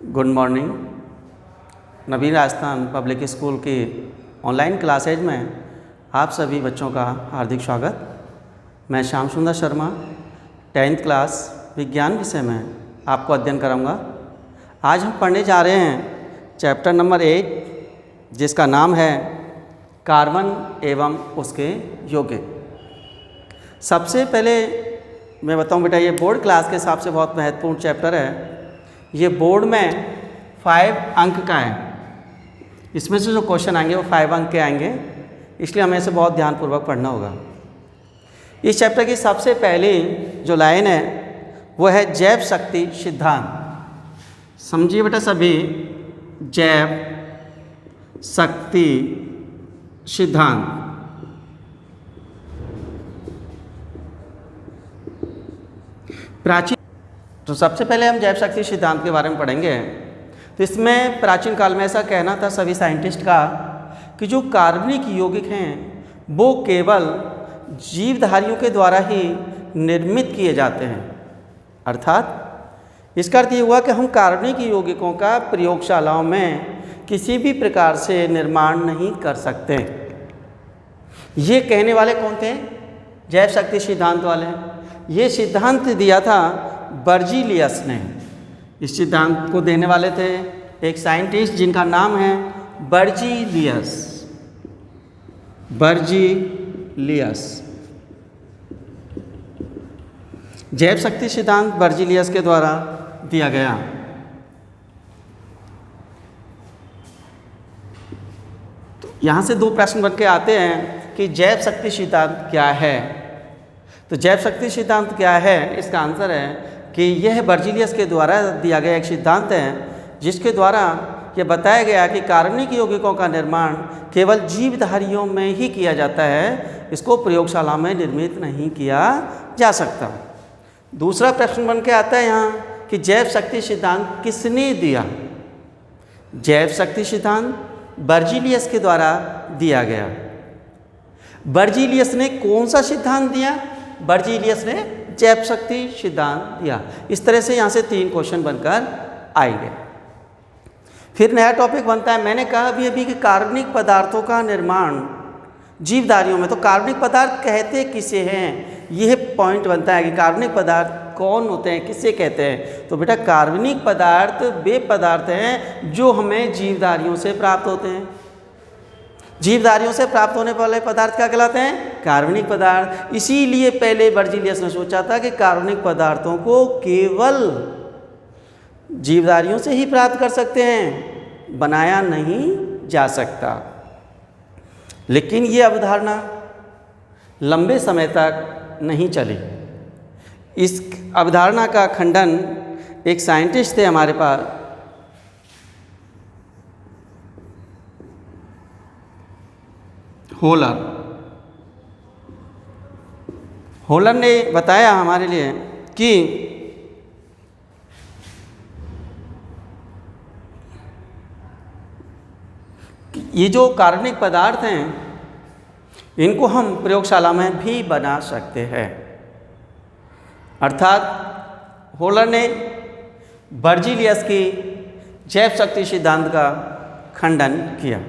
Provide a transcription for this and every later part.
Good morning. Naveen Rajasthan public school की online classes में आप सभी बच्चों का हार्दिक स्वागत। मैं श्याम सुंदर शर्मा 10th क्लास विज्ञान विषय में आपको अध्ययन कराऊंगा। आज हम पढ़ने जा रहे हैं चैप्टर नंबर 8 जिसका नाम है कार्बन एवं उसके यौगिक। सबसे पहले मैं बताऊं बेटा, ये बोर्ड क्लास के हिसाब से बहुत महत्वपूर्ण चैप्टर है। ये बोर्ड में 5 अंक का है। इसमें से जो क्वेश्चन आएंगे वो 5 अंक के आएंगे, इसलिए हमें इसे बहुत ध्यानपूर्वक पढ़ना होगा। इस चैप्टर की सबसे पहली जो लाइन है वो है जैव शक्ति सिद्धांत। समझिए बेटा सभी, जैव शक्ति सिद्धांत। प्राचीन तो सबसे पहले हम जैव शक्ति सिद्धांत के बारे में पढ़ेंगे। तो इसमें प्राचीन काल में ऐसा कहना था सभी साइंटिस्ट का कि जो कार्बनिक यौगिक हैं वो केवल जीवधारियों के द्वारा ही निर्मित किए जाते हैं। अर्थात इसका अर्थ ये हुआ कि हम कार्बनिक यौगिकों का प्रयोगशालाओं में किसी भी प्रकार से निर्माण नहीं कर सकते। ये कहने वाले कौन थे? जैव शक्ति सिद्धांत वाले। ये सिद्धांत दिया था बर्जीलियस ने। इस सिद्धांत को देने वाले थे एक साइंटिस्ट जिनका नाम है बर्जीलियस। बर्जीलियस। जैव शक्ति सिद्धांत बर्जीलियस के द्वारा दिया गया। तो यहाँ से 2 प्रश्न बन के आते हैं कि जैव शक्ति सिद्धांत क्या है। तो जैव शक्ति सिद्धांत क्या है, इसका आंसर है कि यह बर्जीलियस के द्वारा दिया गया एक सिद्धांत है जिसके द्वारा यह बताया गया कि कार्बनिक यौगिकों का निर्माण केवल जीवधारियों में ही किया जाता है, इसको प्रयोगशाला में निर्मित नहीं किया जा सकता। दूसरा प्रश्न बन के आता है यहाँ कि जैव शक्ति सिद्धांत किसने दिया? जैव शक्ति सिद्धांत बर्जीलियस के द्वारा दिया गया। बर्जीलियस ने कौन सा सिद्धांत दिया? बर्जीलियस ने जैव शक्ति सिद्धांत दिया। इस तरह से यहाँ से 3 क्वेश्चन बनकर आएंगे। फिर नया टॉपिक बनता है। मैंने कहा अभी कि कार्बनिक पदार्थों का निर्माण जीवधारियों में, तो कार्बनिक पदार्थ कहते किसे हैं, यह पॉइंट बनता है कि कार्बनिक पदार्थ कौन होते हैं, किसे कहते हैं। तो बेटा कार्बनिक पदार्थ वे पदार्थ हैं जो हमें जीवधारियों से प्राप्त होते हैं। जीवधारियों से प्राप्त होने वाले पदार्थ क्या कहलाते हैं? कार्बनिक पदार्थ। इसीलिए पहले बर्जीलियस ने सोचा था कि कार्बनिक पदार्थों को केवल जीवधारियों से ही प्राप्त कर सकते हैं, बनाया नहीं जा सकता। लेकिन ये अवधारणा लंबे समय तक नहीं चली। इस अवधारणा का खंडन एक साइंटिस्ट थे हमारे पास, होलर ने बताया हमारे लिए कि ये जो कार्बनिक पदार्थ हैं इनको हम प्रयोगशाला में भी बना सकते हैं। अर्थात होलर ने बर्जीलियस की जैव शक्ति सिद्धांत का खंडन किया।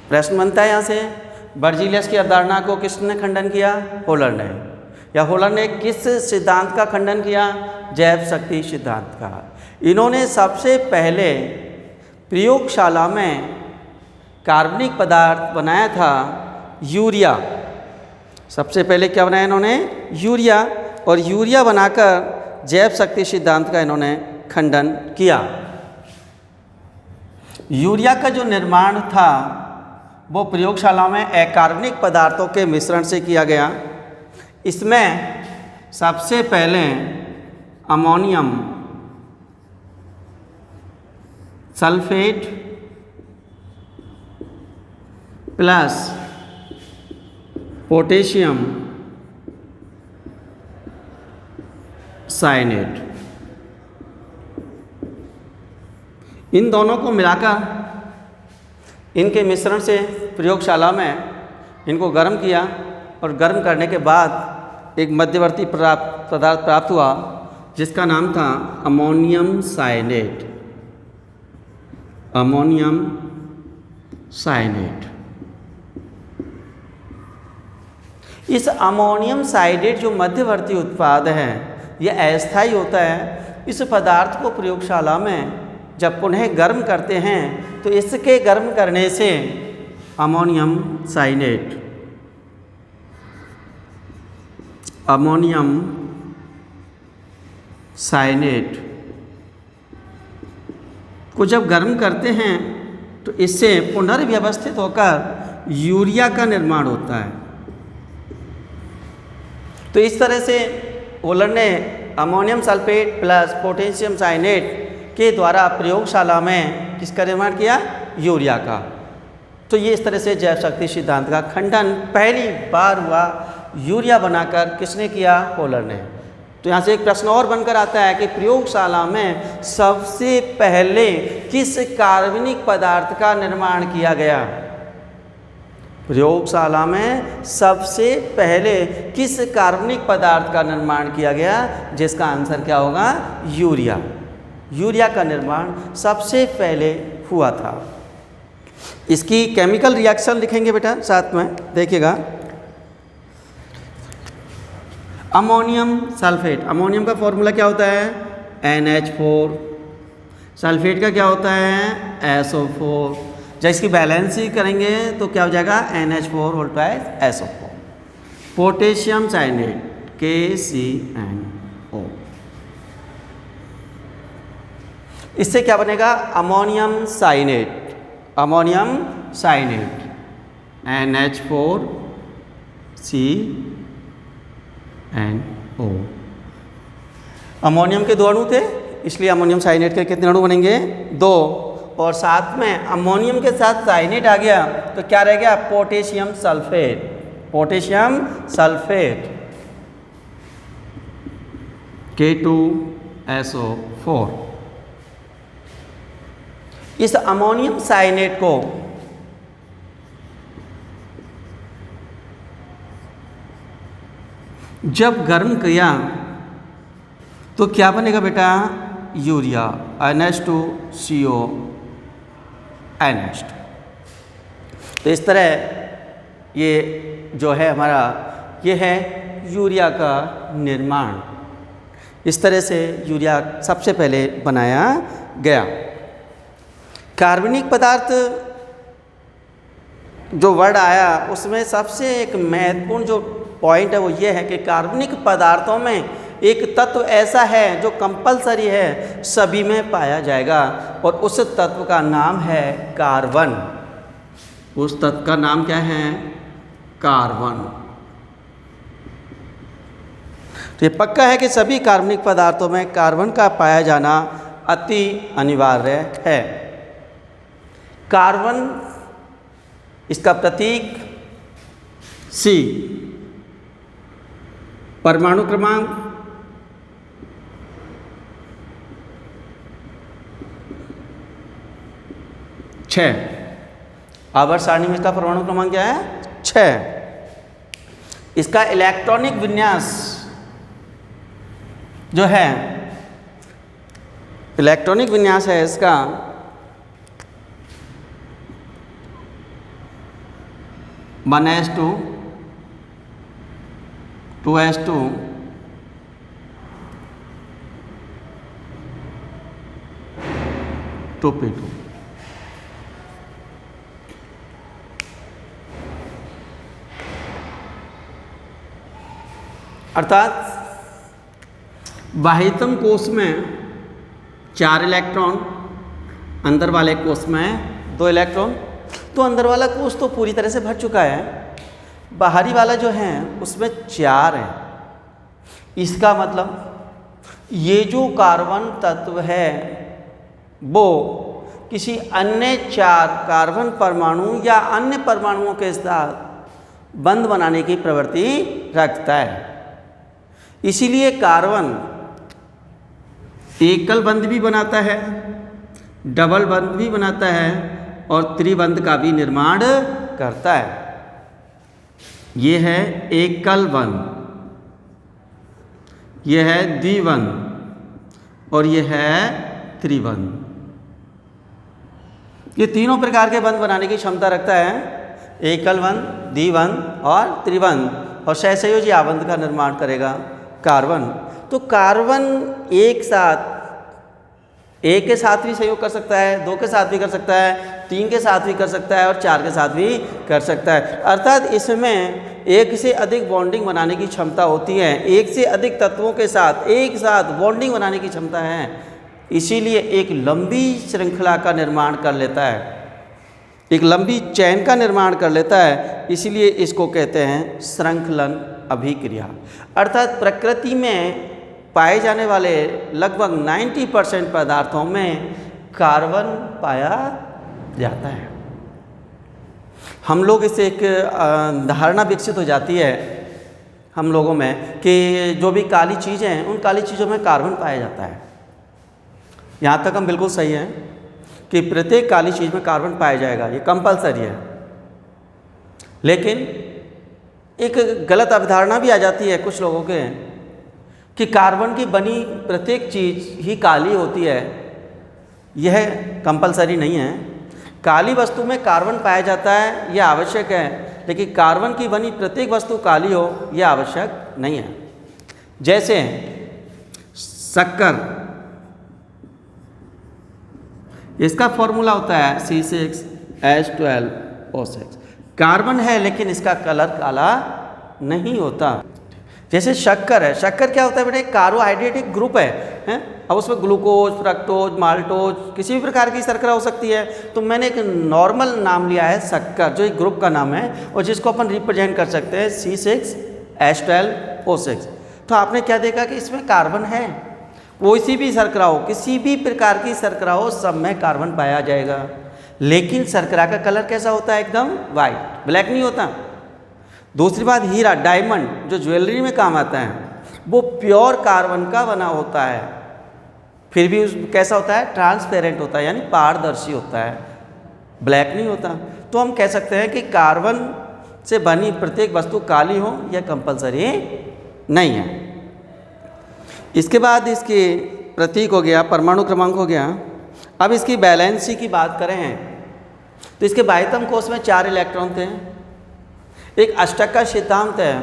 प्रश्न बनता है यहाँ से, बर्जीलियस की अवधारणा को किसने खंडन किया? होलर ने। या होलर ने किस सिद्धांत का खंडन किया? जैव शक्ति सिद्धांत का। इन्होंने सबसे पहले प्रयोगशाला में कार्बनिक पदार्थ बनाया था यूरिया। सबसे पहले क्या बनाया इन्होंने? यूरिया। और यूरिया बनाकर जैव शक्ति सिद्धांत का इन्होंने खंडन किया। यूरिया का जो निर्माण था वो प्रयोगशाला में अकार्बनिक पदार्थों के मिश्रण से किया गया। इसमें सबसे पहले ammonium sulphate plus potassium cyanate, इन दोनों को मिलाकर इनके मिश्रण से प्रयोगशाला में इनको गर्म किया और गर्म करने के बाद एक मध्यवर्ती पदार्थ प्राप्त हुआ जिसका नाम था अमोनियम साइनेट। अमोनियम साइनेट। इस अमोनियम साइनेट जो मध्यवर्ती उत्पाद है यह अस्थायी होता है। इस पदार्थ को प्रयोगशाला में जब पुनः गर्म करते हैं तो इसके गर्म करने से अमोनियम साइनेट को जब गर्म करते हैं तो इससे पुनर्व्यवस्थित होकर यूरिया का निर्माण होता है। तो इस तरह से वोलर ने ammonium sulphate plus potassium cyanate के द्वारा प्रयोगशाला में किसका निर्माण किया? यूरिया का। तो ये इस तरह से जैव शक्ति सिद्धांत का खंडन पहली बार हुआ यूरिया बनाकर किसने किया? वोलर ने। तो यहाँ से एक प्रश्न और बनकर आता है कि प्रयोगशाला में सबसे पहले किस कार्बनिक पदार्थ का निर्माण किया गया? प्रयोगशाला में सबसे पहले किस कार्बनिक पदार्थ का निर्माण किया गया? जिसका आंसर क्या होगा? यूरिया। यूरिया का निर्माण सबसे पहले हुआ था। इसकी केमिकल रिएक्शन लिखेंगे बेटा साथ में, देखिएगा। अमोनियम सल्फेट, अमोनियम का फॉर्मूला क्या होता है? NH4। सल्फेट का क्या होता है? SO4। जब इसकी बैलेंसिंग करेंगे तो क्या हो जाएगा? NH4 whole twice SO4। Potassium cyanate KCNO। इससे क्या बनेगा? Ammonium cyanate. Ammonium cyanate NH4CNO। Ammonium के 2 अणु थे, इसलिए अमोनियम साइनेट के कितने अणु बनेंगे? 2। और साथ में अमोनियम के साथ साइनेट आ गया तो क्या रह गया? Potassium sulphate. Potassium sulphate K2SO4। इस अमोनियम साइनेट को जब गर्म किया तो क्या बनेगा बेटा? Urea NH2CO NH2। तो इस तरह ये जो है हमारा ये है यूरिया का निर्माण। इस तरह से यूरिया सबसे पहले बनाया गया। कार्बनिक पदार्थ जो वर्ड आया उसमें सबसे एक महत्वपूर्ण जो पॉइंट है वो ये है कि कार्बनिक पदार्थों में एक तत्व ऐसा है जो कंपलसरी है, सभी में पाया जाएगा, और उस तत्व का नाम है कार्बन। उस तत्व का नाम क्या है? कार्बन। तो ये पक्का है कि सभी कार्बनिक पदार्थों में कार्बन का पाया जाना अति अनिवार्य है। कार्बन, इसका प्रतीक C। परमाणु क्रमांक 6। आवर्त सारणी में इसका परमाणु क्रमांक क्या है? 6। इसका इलेक्ट्रॉनिक विन्यास जो है, इलेक्ट्रॉनिक विन्यास है इसका 1s2 2s2 2p2। अर्थात बाह्यतम कोष में 4 इलेक्ट्रॉन, अंदर वाले कोष में 2 इलेक्ट्रॉन। तो अंदर वाला कोष तो पूरी तरह से भर चुका है, बाहरी वाला जो है उसमें 4 है। इसका मतलब ये जो कार्बन तत्व है वो किसी अन्य 4 कार्बन परमाणु या अन्य परमाणुओं के साथ बंध बनाने की प्रवृत्ति रखता है। इसीलिए कार्बन एकल बंध भी बनाता है, डबल बंध भी बनाता है और त्रिबंध का भी निर्माण करता है। ये है एकल बंध, यह है द्विबंध और ये है त्रिबंध। ये तीनों प्रकार के बंध बनाने की क्षमता रखता है, एकल बंध, द्विबंध और त्रिबंध, और सहसंयोजी आबंध का निर्माण करेगा कार्बन। तो कार्बन एक के साथ भी संयोग कर सकता है, 2 के साथ भी कर सकता है, 3 के साथ भी कर सकता है और 4 के साथ भी कर सकता है। अर्थात इसमें एक से अधिक बॉन्डिंग बनाने की क्षमता होती है, एक से अधिक तत्वों के साथ एक साथ बॉन्डिंग बनाने की क्षमता है, इसीलिए एक लंबी श्रृंखला का निर्माण कर लेता है, एक लंबी चैन का निर्माण कर लेता है, इसीलिए इसको कहते हैं श्रृंखलन अभिक्रिया। अर्थात प्रकृति में पाए जाने वाले लगभग 90% पदार्थों में कार्बन पाया जाता है। हम लोग इससे एक धारणा विकसित हो जाती है हम लोगों में कि जो भी काली चीज़ें हैं उन काली चीज़ों में कार्बन पाया जाता है। यहाँ तक हम बिल्कुल सही हैं कि प्रत्येक काली चीज़ में कार्बन पाया जाएगा, ये कंपलसरी है। लेकिन एक गलत अवधारणा भी आ जाती है कुछ लोगों के कि कार्बन की बनी प्रत्येक चीज़ ही काली होती है। यह कंपलसरी नहीं है। काली वस्तु में कार्बन पाया जाता है, यह आवश्यक है, लेकिन कार्बन की बनी प्रत्येक वस्तु काली हो यह आवश्यक नहीं है। जैसे शक्कर, इसका फॉर्मूला होता है C6H12O6। कार्बन है लेकिन इसका कलर काला नहीं होता। जैसे शक्कर है, शक्कर क्या होता है बेटे, कार्बोहाइड्रेट एक ग्रुप है? अब उसमें ग्लूकोज, फ्रक्टोज, माल्टोज, किसी भी प्रकार की शर्करा हो सकती है। तो मैंने एक नॉर्मल नाम लिया है शक्कर, जो एक ग्रुप का नाम है और जिसको अपन रिप्रेजेंट कर सकते हैं C6H12O6। तो आपने क्या देखा कि इसमें कार्बन है, कोई भी शर्करा हो, किसी भी प्रकार की शर्करा हो, सब में कार्बन पाया जाएगा। लेकिन शर्करा का कलर कैसा होता है? एकदम वाइट, ब्लैक नहीं होता। दूसरी बात, हीरा, डायमंड जो ज्वेलरी में काम आता है, वो प्योर कार्बन का बना होता है, फिर भी कैसा होता है? ट्रांसपेरेंट होता है, यानी पारदर्शी होता है, ब्लैक नहीं होता। तो हम कह सकते हैं कि कार्बन से बनी प्रत्येक वस्तु काली हो यह कंपलसरी नहीं है। इसके बाद इसके प्रतीक हो गया, परमाणु क्रमांक हो गया। अब इसकी वैलेंसी की बात करें तो इसके बाह्यतम कोश में 4 इलेक्ट्रॉन थे। एक अष्टक का सिद्धांत है,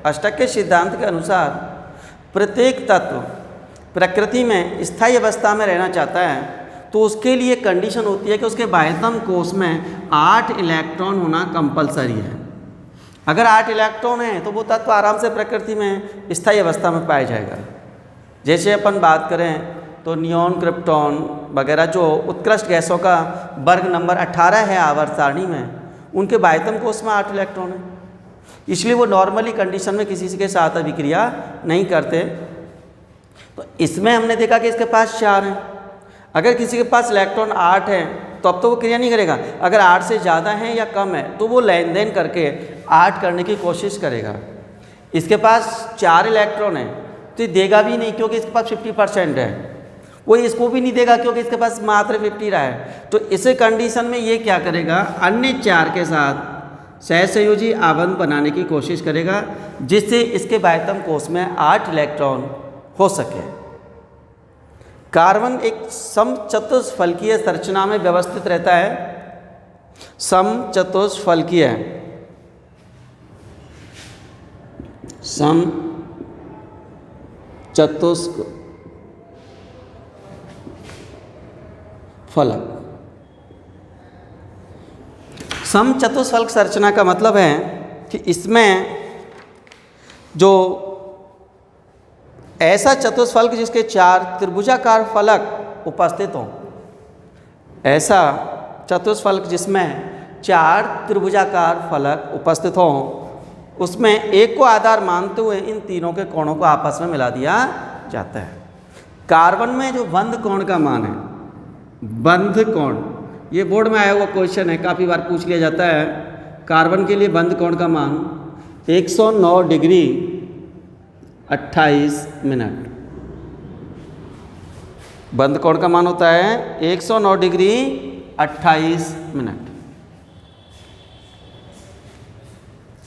अष्टक के सिद्धांत के अनुसार प्रत्येक तत्व प्रकृति में स्थायी अवस्था में रहना चाहता है तो उसके लिए कंडीशन होती है कि उसके बाह्यतम कोश में 8 इलेक्ट्रॉन होना कंपलसरी है। अगर 8 इलेक्ट्रॉन हैं तो वो तत्व आराम से प्रकृति में स्थायी अवस्था में पाया जाएगा। जैसे अपन बात करें तो नियॉन, क्रिप्टॉन वगैरह जो उत्कृष्ट गैसों का वर्ग नंबर 18 है आवर्त सारणी में, उनके बाह्यतम कोश में 8 इलेक्ट्रॉन है, इसलिए वो नॉर्मली कंडीशन में किसी के साथ अभिक्रिया नहीं करते। तो इसमें हमने देखा कि इसके पास 4 हैं। अगर किसी के पास इलेक्ट्रॉन 8 है तो अब तो वो क्रिया नहीं करेगा। अगर 8 से ज़्यादा है या कम है तो वो लेन देन करके 8 करने की कोशिश करेगा। इसके पास 4 इलेक्ट्रॉन है तो ये देगा भी नहीं क्योंकि इसके पास 50% है, वो इसको भी नहीं देगा क्योंकि इसके पास मात्र 50 रहा है। तो इस कंडीशन में ये क्या करेगा? अन्य 4 के साथ सहसंयोजी आबंध बनाने की कोशिश करेगा जिससे इसके बाह्यतम कोश में 8 इलेक्ट्रॉन हो सके। कार्बन एक समचतुष्फलकीय संरचना में व्यवस्थित रहता है। समचतुष्फलकीय, समचतुष्फलक। समचतुष्फलक संरचना का मतलब है कि इसमें जो ऐसा चतुष्फलक जिसके 4 त्रिभुजाकार फलक उपस्थित हों, ऐसा चतुष्फलक जिसमें 4 त्रिभुजाकार फलक उपस्थित हों, उसमें एक को आधार मानते हुए इन तीनों के कोणों को आपस में मिला दिया जाता है। कार्बन में जो बंध कोण का मान है, बंध कोण, ये बोर्ड में आया हुआ क्वेश्चन है, काफ़ी बार पूछ लिया जाता है। कार्बन के लिए बंध कोण का मान 109 डिग्री 28 मिनट। बंध कोण का मान होता है 109 डिग्री 28 मिनट।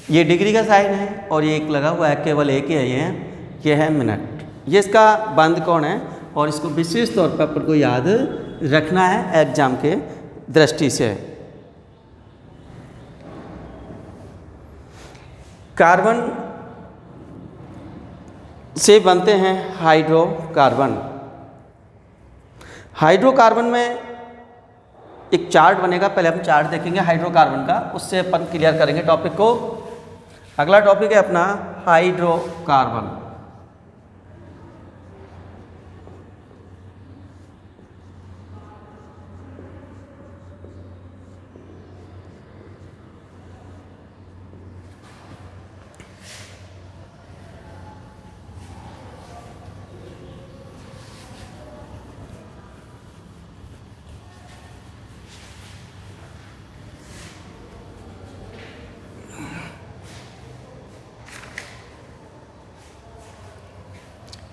ये डिग्री का साइन है और ये एक लगा हुआ है, केवल एक ही है, ये है मिनट। ये इसका बंध कोण है और इसको विशेष तौर पर आपको याद रखना है एग्जाम के दृष्टि से। कार्बन से बनते हैं हाइड्रोकार्बन। हाइड्रोकार्बन में एक चार्ट बनेगा, पहले हम चार्ट देखेंगे हाइड्रोकार्बन का, उससे अपन क्लियर करेंगे टॉपिक को। अगला टॉपिक है अपना हाइड्रोकार्बन।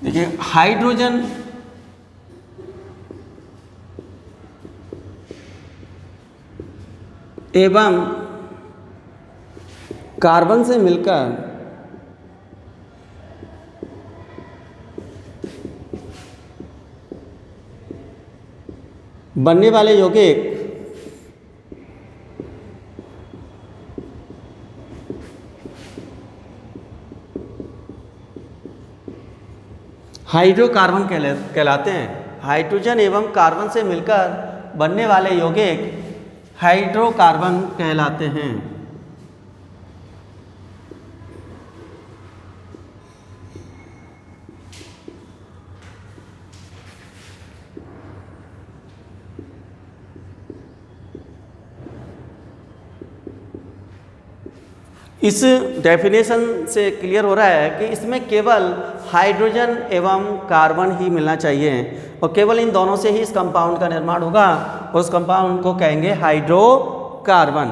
देखिए हाइड्रोजन एवं कार्बन से मिलकर बनने वाले यौगिक हाइड्रोकार्बन कहलाते हैं। हाइड्रोजन एवं कार्बन से मिलकर बनने वाले यौगिक हाइड्रोकार्बन कहलाते हैं। इस डेफिनेशन से क्लियर हो रहा है कि इसमें केवल हाइड्रोजन एवं कार्बन ही मिलना चाहिए और केवल इन दोनों से ही इस कंपाउंड का निर्माण होगा और उस कंपाउंड को कहेंगे हाइड्रोकार्बन।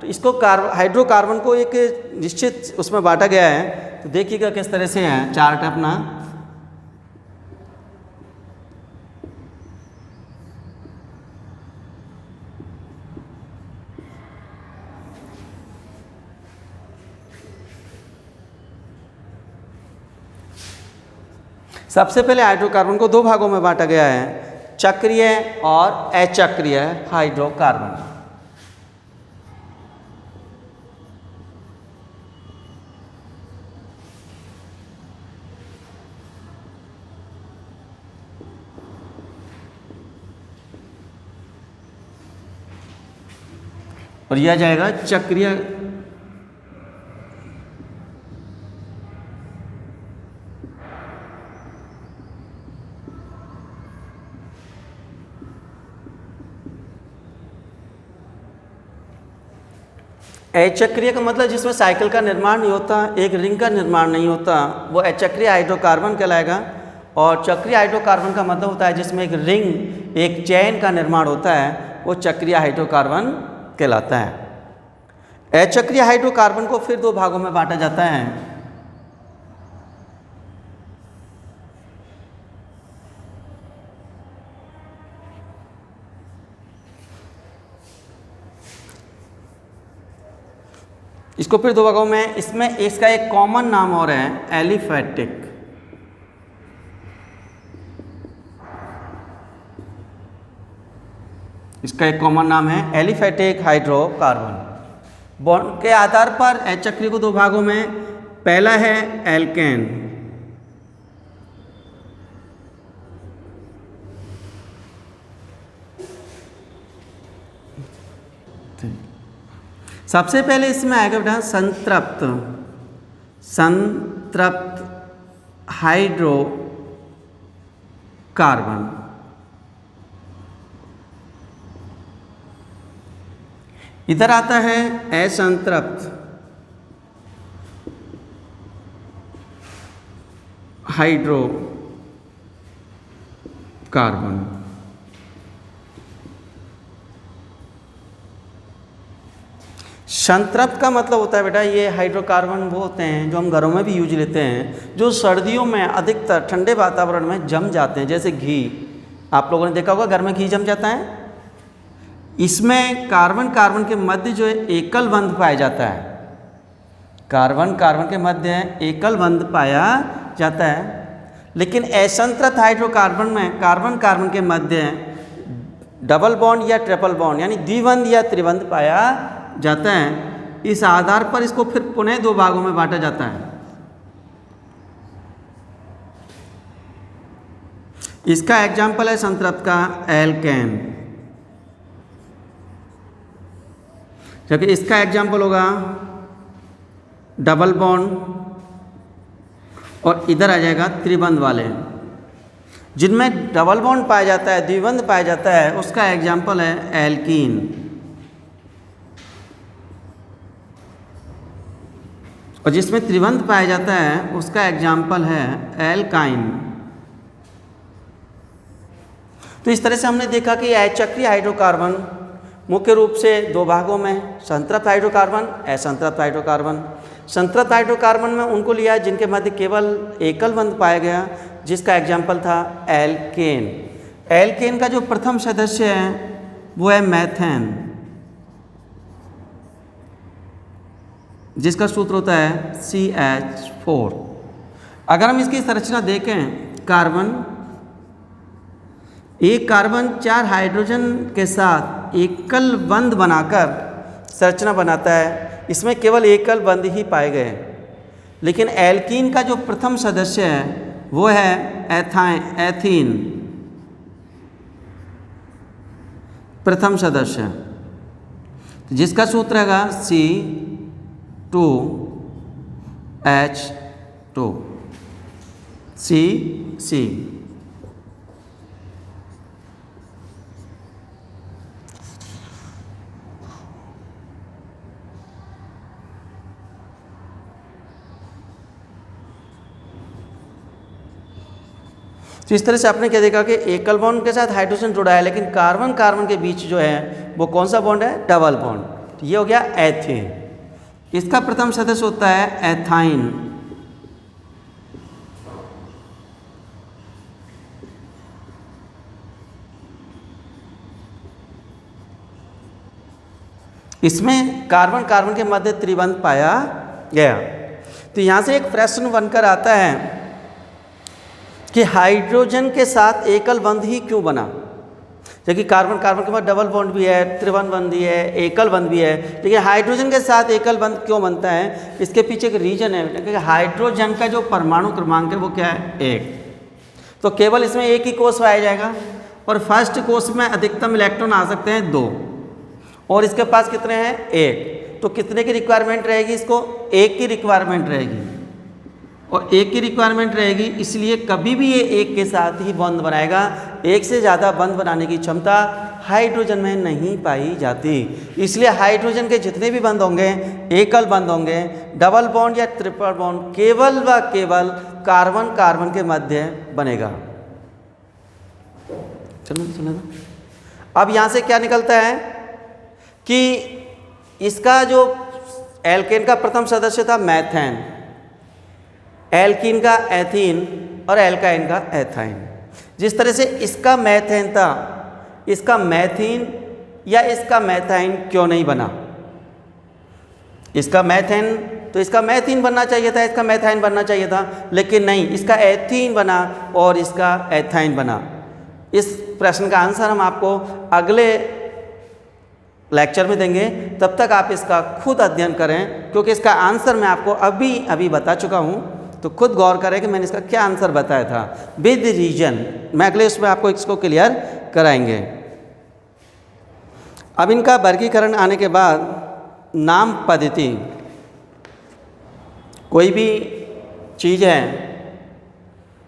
तो इसको हाइड्रोकार्बन को एक निश्चित उसमें बांटा गया है। तो देखिएगा किस तरह से है चार्ट अपना। सबसे पहले हाइड्रोकार्बन को दो भागों में बांटा गया है, चक्रीय और अचक्रीय हाइड्रोकार्बन। और यह जाएगा चक्रीय अचक्रीय का मतलब जिसमें साइकिल का निर्माण नहीं होता, एक रिंग का निर्माण नहीं होता, वो अचक्रीय हाइड्रोकार्बन कहलाएगा। और चक्रीय हाइड्रोकार्बन का मतलब होता है जिसमें एक रिंग एक चेन का निर्माण होता है, वो चक्रीय हाइड्रोकार्बन कहलाता है। अचक्रीय हाइड्रोकार्बन को फिर दो भागों में बांटा जाता है। इसको फिर दो भागों में, इसमें इसका एक कॉमन नाम और है एलिफेटिक। इसका एक कॉमन नाम है एलिफेटिक हाइड्रोकार्बन। बॉन्ड के आधार पर अचक्रीय को दो भागों में, पहला है एल्केन, सबसे पहले इसमें आएगा बेटा संतृप्त हाइड्रोकार्बन। इधर आता है असंतृप्त हाइड्रोकार्बन। संतृप्त का मतलब होता है बेटा ये हाइड्रोकार्बन वो होते हैं जो हम घरों में भी यूज लेते हैं, जो सर्दियों में अधिकतर ठंडे वातावरण में जम जाते हैं, जैसे घी। आप लोगों ने देखा होगा घर में घी जम जाता है। इसमें कार्बन कार्बन के मध्य जो है एकल बंध पाया जाता है, कार्बन कार्बन के मध्य एकल बंध पाया जाता है। लेकिन असंतृप्त हाइड्रोकार्बन में कार्बन कार्बन के मध्य डबल बॉन्ड या ट्रिपल बॉन्ड यानी द्विबंध या त्रिबंध पाया जाता है। इस आधार पर इसको फिर पुनः दो भागों में बांटा जाता है। इसका एग्जाम्पल है संतृप्त का एल्केन, जबकि इसका एग्जाम्पल होगा डबल बॉन्ड और इधर आ जाएगा त्रिबंध वाले। जिनमें डबल बॉन्ड पाया जाता है, द्विबंध पाया जाता है, उसका एग्जाम्पल है एल्कीन। और जिसमें त्रिबंध पाया जाता है उसका एग्जाम्पल है एल्काइन। तो इस तरह से हमने देखा कि चक्रीय हाइड्रोकार्बन मुख्य रूप से दो भागों में, संतृप्त हाइड्रोकार्बन, असंतृप्त हाइड्रोकार्बन। संतृप्त हाइड्रोकार्बन में उनको लिया जिनके मध्य केवल एकल बंध पाया गया, जिसका एग्जाम्पल था एल्केन। एल्केन का जो प्रथम सदस्य है वो है मैथेन, जिसका सूत्र होता है CH4। अगर हम इसकी संरचना देखें, कार्बन, एक कार्बन 4 हाइड्रोजन के साथ एकल बंध बनाकर संरचना बनाता है। इसमें केवल एकल बंध ही पाए गए। लेकिन एल्कीन का जो प्रथम सदस्य है वो है एथीन, प्रथम सदस्य, जिसका सूत्र हैगा C2H2 C। तो इस तरह से आपने क्या देखा कि एकल बॉन्ड के साथ हाइड्रोजन जुड़ा है, लेकिन कार्बन कार्बन के बीच जो है वो कौन सा बॉन्ड है? Double bond. तो ये हो गया एथेन। इसका प्रथम सदस्य होता है एथाइन। इसमें कार्बन कार्बन के मध्य त्रिबंध पाया गया। तो यहाँ से एक प्रश्न बनकर आता है कि हाइड्रोजन के साथ एकल बंध ही क्यों बना? जबकि कार्बन कार्बन के बाद डबल बॉन्ड भी है, त्रिबंध बंध भी है, एकल बंध भी है, लेकिन हाइड्रोजन के साथ एकल बंध क्यों बनता है? इसके पीछे एक रीजन है बेटा, क्योंकि हाइड्रोजन का जो परमाणु क्रमांक है वो क्या है? 1। तो केवल इसमें एक ही कोष पाया जाएगा और फर्स्ट कोष में अधिकतम इलेक्ट्रॉन आ सकते हैं 2 और इसके पास कितने हैं? 1। तो कितने की रिक्वायरमेंट रहेगी? इसको 1 की रिक्वायरमेंट रहेगी और 1 की रिक्वायरमेंट रहेगी, इसलिए कभी भी ये 1 के साथ ही बंध बनाएगा। 1 से ज़्यादा बंध बनाने की क्षमता हाइड्रोजन में नहीं पाई जाती। इसलिए हाइड्रोजन के जितने भी बंध होंगे एकल बंध होंगे, डबल बॉन्ड या ट्रिपल बॉन्ड केवल व केवल कार्बन कार्बन के मध्य बनेगा। चलो अब यहाँ से क्या निकलता है कि इसका जो एल्केन का प्रथम सदस्य था मैथेन, एल्कीन का एथीन और एल्काइन का एथाइन। जिस तरह से इसका मैथेन था, इसका मैथीन या इसका मैथाइन क्यों नहीं बना? इसका मैथेन तो इसका मैथीन बनना चाहिए था, इसका मैथाइन बनना चाहिए था, लेकिन नहीं, इसका एथीन बना और इसका एथाइन बना। इस प्रश्न का आंसर हम आपको अगले लेक्चर में देंगे, तब तक आप इसका खुद अध्ययन करें, क्योंकि इसका आंसर मैं आपको अभी बता चुका हूँ। तो खुद गौर करें कि मैंने इसका क्या आंसर बताया था विद रीजन। मैं अगले उसमें आपको इसको क्लियर कराएंगे। अब इनका वर्गीकरण आने के बाद नाम पद्धति, कोई भी चीज़ है,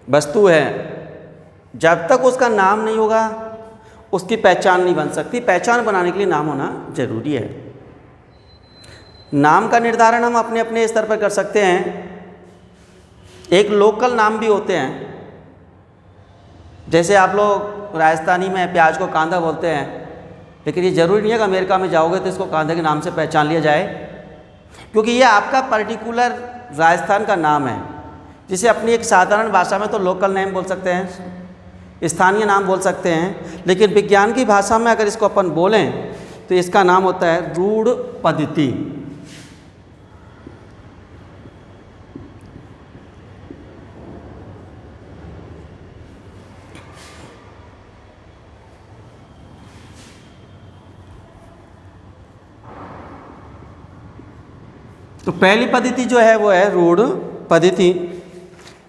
वस्तु है, जब तक उसका नाम नहीं होगा उसकी पहचान नहीं बन सकती। पहचान बनाने के लिए नाम होना जरूरी है। नाम का निर्धारण हम अपने अपने स्तर पर कर सकते हैं। एक लोकल नाम भी होते हैं, जैसे आप लोग राजस्थानी में प्याज को कांदा बोलते हैं, लेकिन ये ज़रूरी नहीं है कि अमेरिका में जाओगे तो इसको कांदे के नाम से पहचान लिया जाए, क्योंकि ये आपका पर्टिकुलर राजस्थान का नाम है, जिसे अपनी एक साधारण भाषा में तो लोकल नेम बोल सकते हैं, स्थानीय नाम बोल सकते हैं, लेकिन विज्ञान की भाषा में अगर इसको अपन बोलें तो इसका नाम होता है रूढ़ पद्धति। तो पहली पद्धति जो है वो है रूढ़ पद्धति।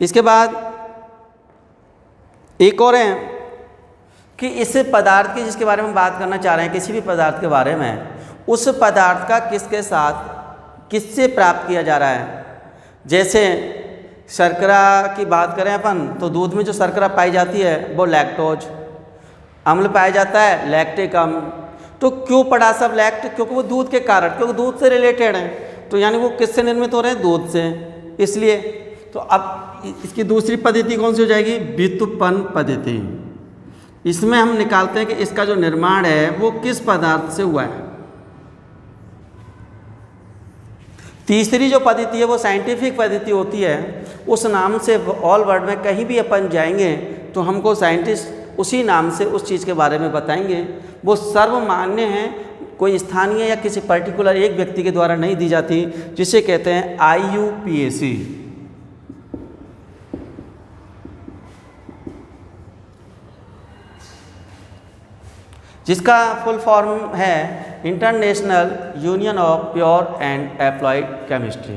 इसके बाद एक और है कि इस पदार्थ की जिसके बारे में बात करना चाह रहे हैं, किसी भी पदार्थ के बारे में, उस पदार्थ का किसके साथ किससे प्राप्त किया जा रहा है। जैसे शर्करा की बात करें अपन, तो दूध में जो शर्करा पाई जाती है वो लैक्टोज, अम्ल पाया जाता है लैक्टिक अम्ल। तो क्यों पढ़ा सब लैक्ट, क्योंकि वो दूध के कारण, क्योंकि दूध से रिलेटेड है, तो यानी वो किससे निर्मित हो रहे हैं, दूध से, इसलिए। तो अब इसकी दूसरी पद्धति कौन सी हो जाएगी, व्युत्पन्न पद्धति। इसमें हम निकालते हैं कि इसका जो निर्माण है वो किस पदार्थ से हुआ है। तीसरी जो पद्धति है वो साइंटिफिक पद्धति होती है। उस नाम से ऑल वर्ल्ड में कहीं भी अपन जाएंगे तो हमको साइंटिस्ट उसी नाम से उस चीज़ के बारे में बताएंगे। वो सर्वमान्य है, कोई स्थानीय या किसी पर्टिकुलर एक व्यक्ति के द्वारा नहीं दी जाती, जिसे कहते हैं IUPAC। जिसका फुल फॉर्म है international union of pure and applied chemistry.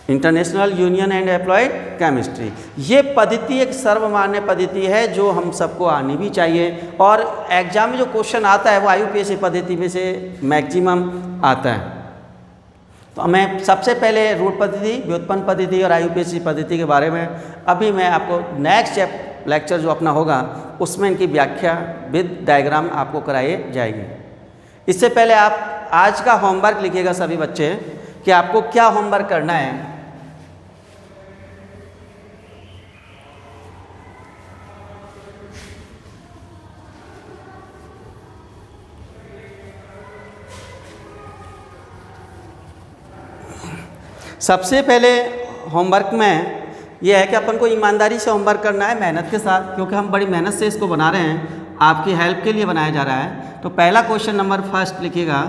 International union and applied chemistry, ये पद्धति एक सर्वमान्य पद्धति है जो हम सबको आनी भी चाहिए, और एग्जाम में जो क्वेश्चन आता है वो IUPAC पद्धति में से मैक्सिमम आता है। तो मैं सबसे पहले रूट पद्धति, व्युत्पन्न पद्धति और IUPAC पद्धति के बारे में अभी मैं आपको नेक्स्ट लेक्चर जो अपना होगा उसमें इनकी व्याख्या विद डायग्राम आपको कराई जाएगी। इससे पहले आप आज का होमवर्क लिखिएगा सभी बच्चे कि आपको क्या होमवर्क करना है। सबसे पहले होमवर्क में यह है कि अपन को ईमानदारी से होमवर्क करना है, मेहनत के साथ, क्योंकि हम बड़ी मेहनत से इसको बना रहे हैं, आपकी हेल्प के लिए बनाया जा रहा है। तो पहला क्वेश्चन नंबर फर्स्ट लिखिएगा,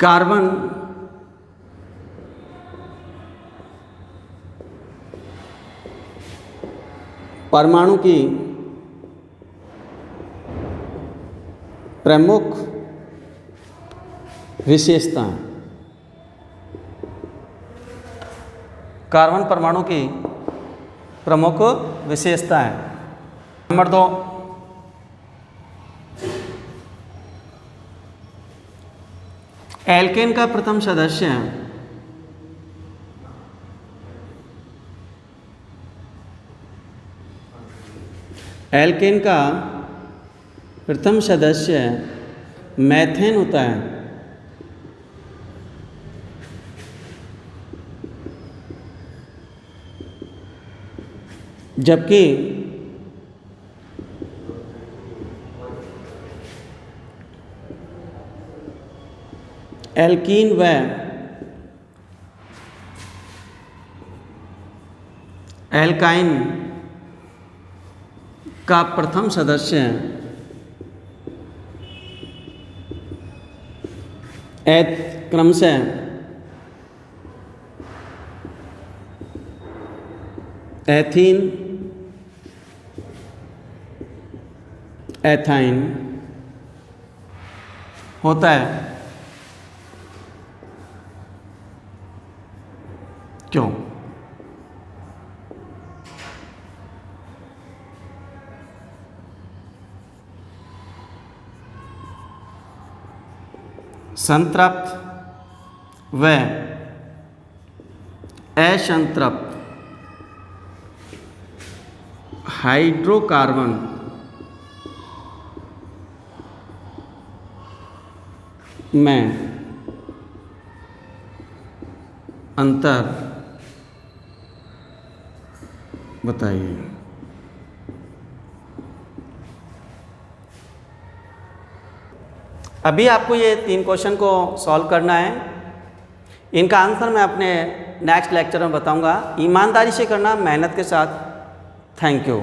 कार्बन परमाणु की प्रमुख विशेषताएं। कार्बन परमाणु की प्रमुख विशेषताएं। नंबर 2, एल्केन का प्रथम सदस्य एल्केन का प्रथम सदस्य मैथेन होता है, जबकि एल्कीन व एल्काइन का प्रथम सदस्य क्रमशः एथीन, एथाइन होता है। क्यों? संतृप्त व असंतृप्त हाइड्रोकार्बन में अंतर बताइए। अभी आपको ये 3 क्वेश्चन को सॉल्व करना है। इनका आंसर मैं अपने नेक्स्ट लेक्चर में बताऊंगा। ईमानदारी से करना, मेहनत के साथ। Thank you.